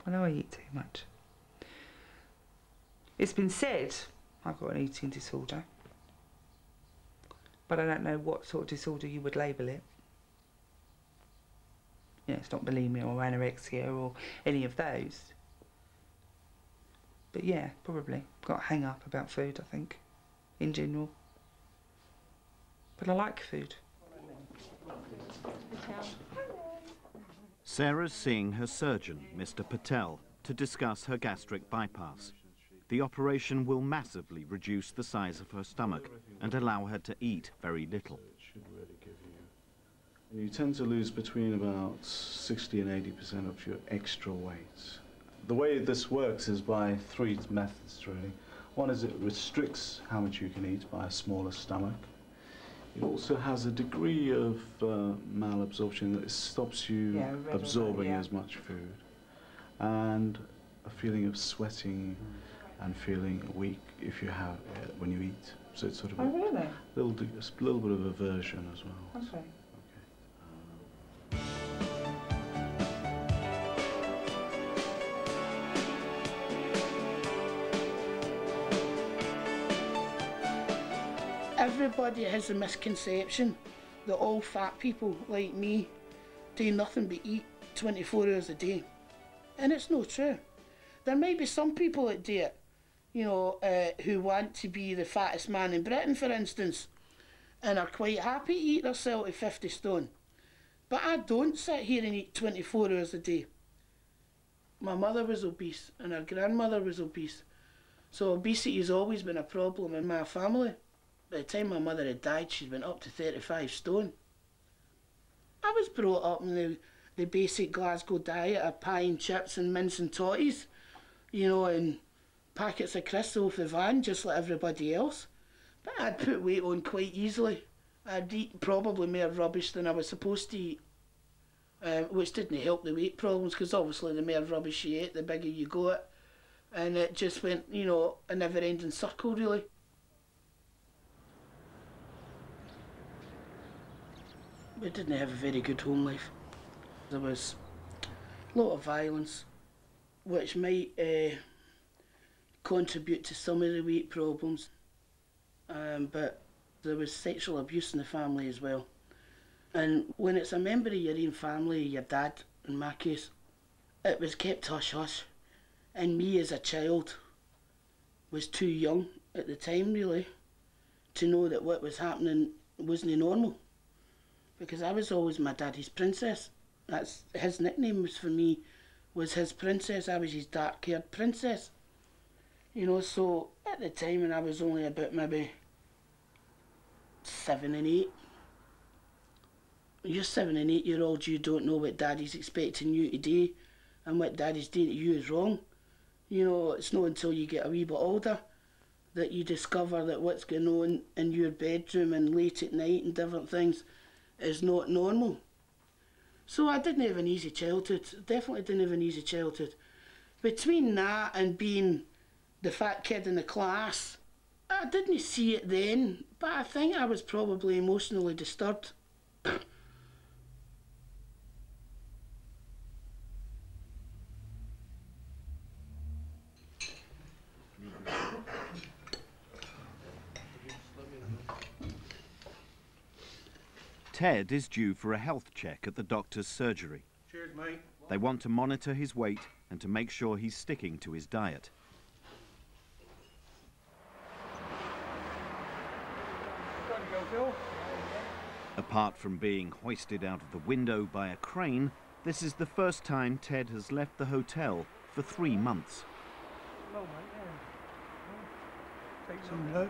I know I eat too much. It's been said I've got an eating disorder, but I don't know what sort of disorder you would label it. Yeah, it's not bulimia or anorexia or any of those. But yeah, probably. Got a hang-up about food, I think, in general. But I like food. Sarah's seeing her surgeon, Mr. Patel, to discuss her gastric bypass. The operation will massively reduce the size of her stomach and allow her to eat very little. You tend to lose between about 60 and 80% of your extra weight. The way this works is by three methods, really. One is it restricts how much you can eat by a smaller stomach. It also has a degree of malabsorption that stops you absorbing as much food. And a feeling of sweating and feeling weak if you have when you eat. So it's sort of a little bit of aversion as well. Okay. Everybody has a misconception that all fat people like me do nothing but eat 24 hours a day. And it's not true. There may be some people that do it, you know, who want to be the fattest man in Britain, for instance, and are quite happy to eat themselves to 50 stone. But I don't sit here and eat 24 hours a day. My mother was obese and her grandmother was obese. So obesity has always been a problem in my family. By the time my mother had died, she'd been up to 35 stone. I was brought up in the basic Glasgow diet of pie and chips and mince and totties, you know, and packets of crisps off the van, just like everybody else. But I'd put weight on quite easily. I'd eat probably more rubbish than I was supposed to eat, which didn't help the weight problems, because obviously the more rubbish you ate, the bigger you got. And it just went, you know, a never-ending circle, really. We didn't have a very good home life. There was a lot of violence, which might contribute to some of the weight problems, but there was sexual abuse in the family as well. And when it's a member of your own family, your dad in my case, it was kept hush-hush. And me as a child was too young at the time, really, to know that what was happening wasn't normal. Because I was always my daddy's princess. That's his nickname was for me, was his princess. I was his dark-haired princess. You know, so at the time when I was only about maybe 7 and 8, you're 7 and 8-year-olds, you don't know what daddy's expecting you to do and what daddy's doing to you is wrong. You know, it's not until you get a wee bit older that you discover that what's going on in your bedroom and late at night and different things is not normal. So I didn't have an easy childhood. Definitely didn't have an easy childhood. Between that and being the fat kid in the class, I didn't see it then, but I think I was probably emotionally disturbed. Ted is due for a health check at the doctor's surgery. Cheers, mate. They want to monitor his weight and to make sure he's sticking to his diet. Apart from being hoisted out of the window by a crane, this is the first time Ted has left the hotel for 3 months. Take some look.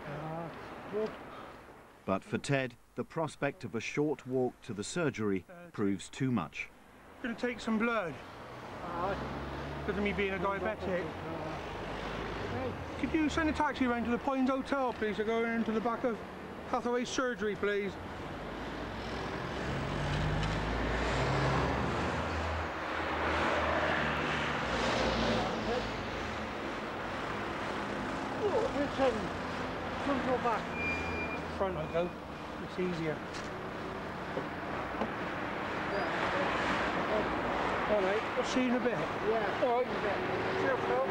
But for Ted, the prospect of a short walk to the surgery proves too much. Gonna take some blood. Because of me being a diabetic. Could you send a taxi around to the Pines Hotel, please? They're going into the back of Hathaway Surgery, please. Front or back? Front I go. It's easier. All right, I'll see you in a bit. Yeah. All right. See you, Phil.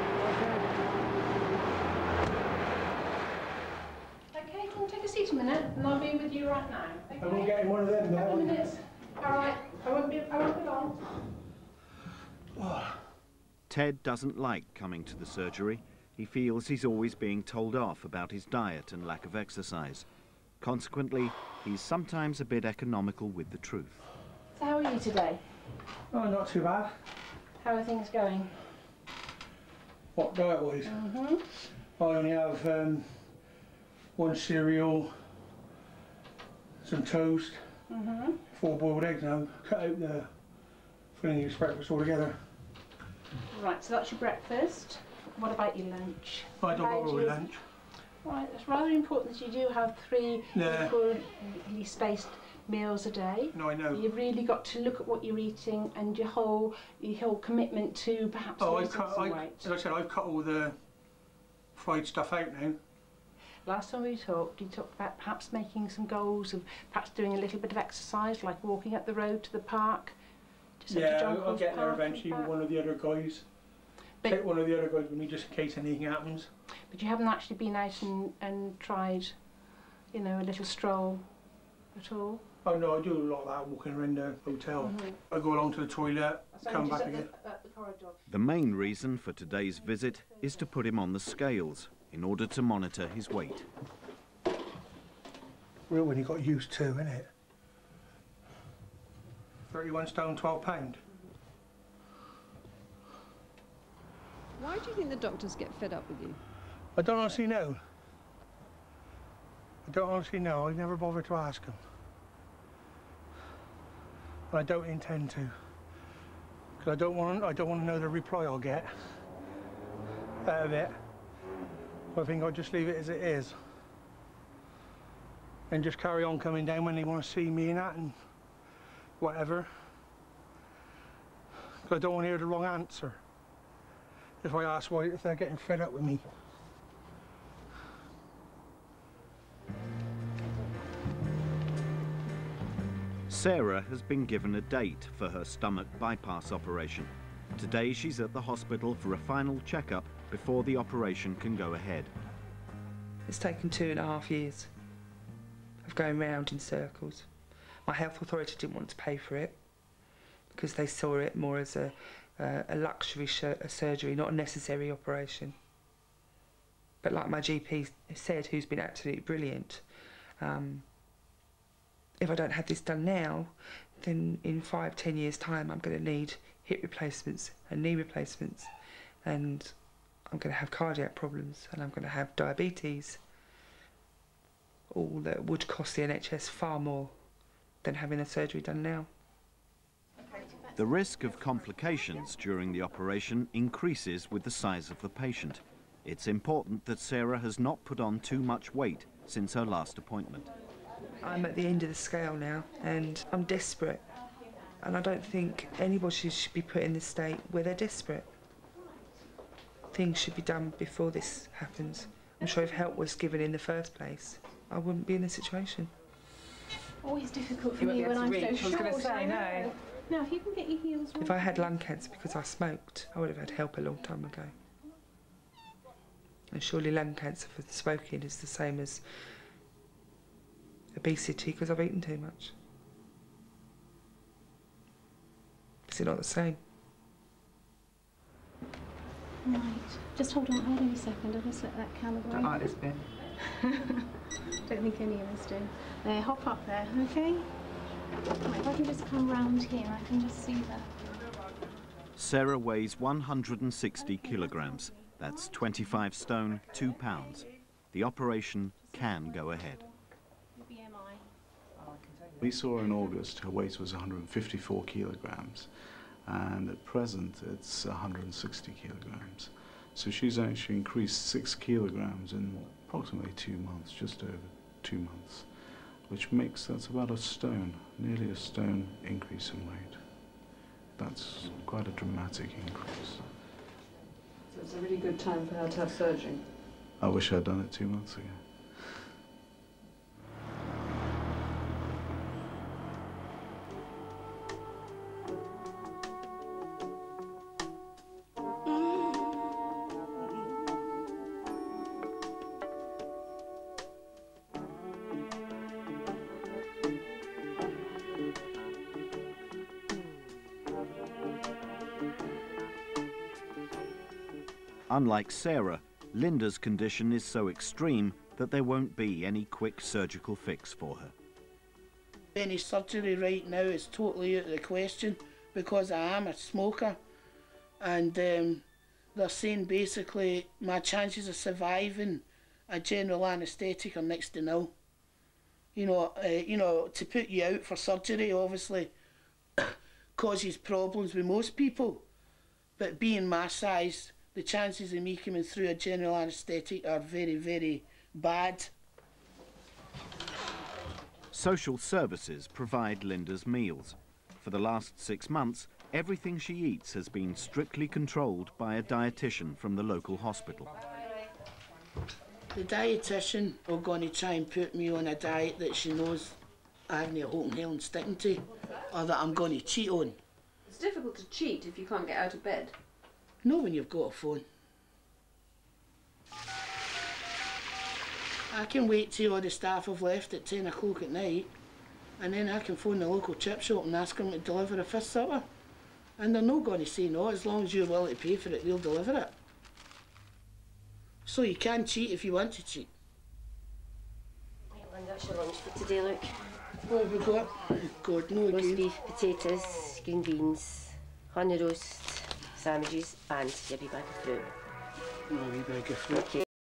Okay, can you take a seat a minute, and I'll be with you right now. Okay? I won't get in one of them now. Couple of minutes. All right. I won't be long. Ted doesn't like coming to the surgery. He feels he's always being told off about his diet and lack of exercise. Consequently, he's sometimes a bit economical with the truth. So how are you today? Oh, not too bad. How are things going? What diet-wise? I only have one cereal, some toast, 4 boiled eggs now. Cut out the filling breakfast altogether. Right, so that's your breakfast. What about your lunch? I don't go with lunch. Right, it's rather important that you do have 3 Yeah. equally spaced meals a day. No, I know. You've really got to look at what you're eating and your whole commitment to perhaps losing some weight. As I said, I've cut all the fried stuff out now. Last time we talked about perhaps making some goals of perhaps doing a little bit of exercise, like walking up the road to the park. Just up to John I'll Paul's get there Park and eventually with back. one of the other guys. But- Take one of the other guys with me just in case anything happens. But you haven't actually been out and tried, you know, a little stroll at all? Oh no, I do a lot of that walking around the hotel. I go along to the toilet, come back again. At the corridor. The main reason for today's visit is to put him on the scales in order to monitor his weight. Real when you got used to, innit? 31 stone, 12 pound. Why do you think the doctors get fed up with you? I don't honestly know. I don't honestly know. I never bother to ask them. And I don't intend to. Because I don't want to know the reply I'll get out of it. I think I'll just leave it as it is. And just carry on coming down when they want to see me and that and whatever. Because I don't want to hear the wrong answer. If I ask why, if they're getting fed up with me. Sarah has been given a date for her stomach bypass operation. Today she's at the hospital for a final checkup before the operation can go ahead. It's taken 2.5 years of going round in circles. My health authority didn't want to pay for it because they saw it more as a luxury surgery, not a necessary operation. But like my GP said, who's been absolutely brilliant, if I don't have this done now, then in 5-10 years' time I'm going to need hip replacements and knee replacements, and I'm going to have cardiac problems, and I'm going to have diabetes, all that would cost the NHS far more than having the surgery done now. The risk of complications during the operation increases with the size of the patient. It's important that Sarah has not put on too much weight since her last appointment. I'm at the end of the scale now, and I'm desperate. And I don't think anybody should be put in this state where they're desperate. Things should be done before this happens. I'm sure if help was given in the first place, I wouldn't be in this situation. Always difficult for You won't me be when able I'm to so reach, I was short. gonna say, no. Now, if you can get your heels If I had lung cancer because I smoked, I would have had help a long time ago. And surely lung cancer for smoking is the same as obesity because I've eaten too much. Is it not the same? Right. Just hold on a second. I'll just let that calibrate. Don't like this bit. Don't think any of us do. There, hop up there, okay? Right, if I can just come round here, I can just see that. Sarah weighs 160 kilograms. That's 25 stone, 2 pounds. The operation can go ahead. Your BMI. We saw in August her weight was 154 kilograms, and at present it's 160 kilograms. So she's actually increased 6 kilograms in approximately 2 months, just over 2 months, which makes that's about a stone, nearly a stone increase in weight. That's quite a dramatic increase. So it's a really good time for her to have surgery. I wish I'd done it 2 months ago. Unlike Sarah, Linda's condition is so extreme that there won't be any quick surgical fix for her. Any surgery right now is totally out of the question because I am a smoker, and they're saying basically my chances of surviving a general anaesthetic are next to nil. You know, to put you out for surgery obviously causes problems with most people, but being my size, the chances of me coming through a general anaesthetic are very, very bad. Social services provide Linda's meals. For the last 6 months, everything she eats has been strictly controlled by a dietitian from the local hospital. The dietitian are going to try and put me on a diet that she knows I haven't a hope in hell in sticking to, or that I'm going to cheat on. It's difficult to cheat if you can't get out of bed. No, when you've got a phone. I can wait till all the staff have left at 10 o'clock at night, and then I can phone the local chip shop and ask them to deliver a fish supper. And they're not going to say no. As long as you're willing to pay for it, they'll deliver it. So you can cheat if you want to cheat. And that's your lunch for today, look. What have we got? God, no Roast again. beef, potatoes, green beans, honey roast, sandwiches and your wee bag of fruit. No, wee bag of fruit. Okay.